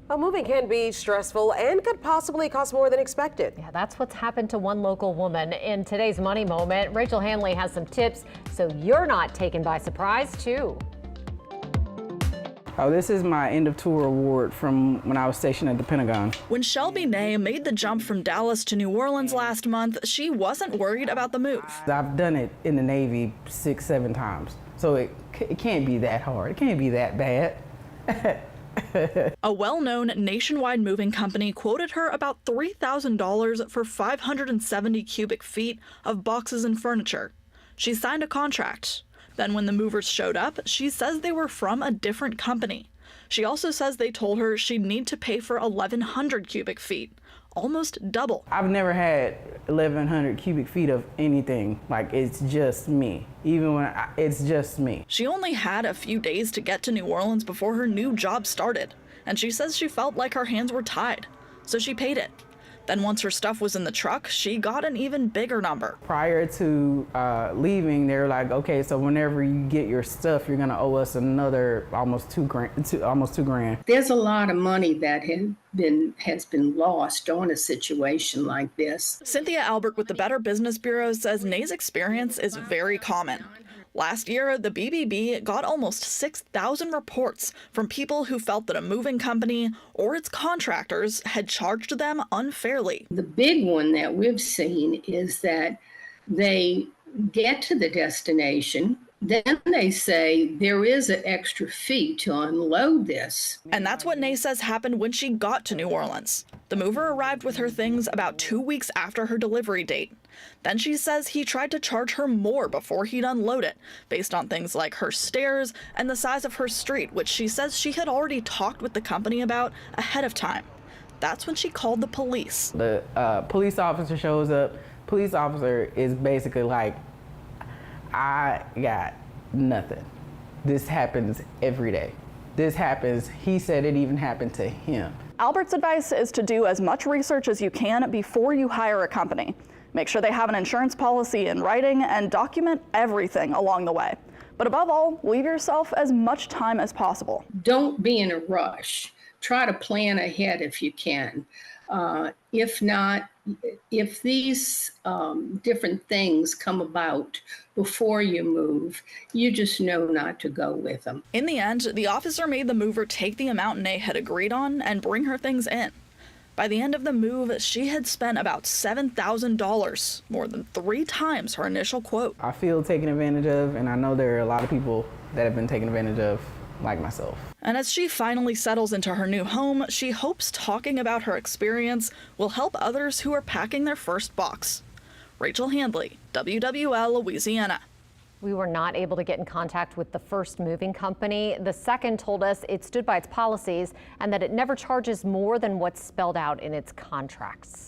Well, moving can be stressful and could possibly cost more than expected. Yeah, that's what's happened to one local woman. In today's Money Moment, Rachel Handley has some tips so you're not taken by surprise, too. Oh, this is my end of tour award from when I was stationed at the Pentagon. When Shelby Ney made the jump from Dallas to New Orleans last month, she wasn't worried about the move. I've done it in the Navy 6-7 times, so it can't be that hard. It can't be that bad. A well-known nationwide moving company quoted her about $3,000 for 570 cubic feet of boxes and furniture. She signed a contract. Then when the movers showed up, she says they were from a different company. She also says they told her she'd need to pay for 1,100 cubic feet, almost double. I've never had 1,100 cubic feet of anything. Like, it's just me. Even when it's just me. She only had a few days to get to New Orleans before her new job started, and she says she felt like her hands were tied, so she paid it. Then once her stuff was in the truck, she got an even bigger number. Prior to leaving, they're like, okay, so whenever you get your stuff, you're gonna owe us another almost $2 grand. There's a lot of money that has been lost on a situation like this. Cynthia Albert with the Better Business Bureau says Ney's experience is very common. Last year, the BBB got almost 6,000 reports from people who felt that a moving company or its contractors had charged them unfairly. The big one that we've seen is that they get to the destination, then they say there is an extra fee to unload this. And that's what Ney says happened when she got to New Orleans. The mover arrived with her things about 2 weeks after her delivery date. Then she says he tried to charge her more before he'd unload it, based on things like her stairs and the size of her street, which she says she had already talked with the company about ahead of time. That's when she called the police. The police officer shows up. Police officer is basically like, I got nothing. This happens every day. This happens, he said it even happened to him. Albert's advice is to do as much research as you can before you hire a company. Make sure they have an insurance policy in writing and document everything along the way. But above all, leave yourself as much time as possible. Don't be in a rush. Try to plan ahead if you can. If not, if these different things come about before you move, you just know not to go with them. In the end, the officer made the mover take the amount Ney had agreed on and bring her things in. By the end of the move, she had spent about $7,000, more than 3 times her initial quote. I feel taken advantage of, and I know there are a lot of people that have been taken advantage of, like myself. And as she finally settles into her new home, she hopes talking about her experience will help others who are packing their first box. Rachel Handley, WWL Louisiana. We were not able to get in contact with the first moving company. The second told us it stood by its policies and that it never charges more than what's spelled out in its contracts.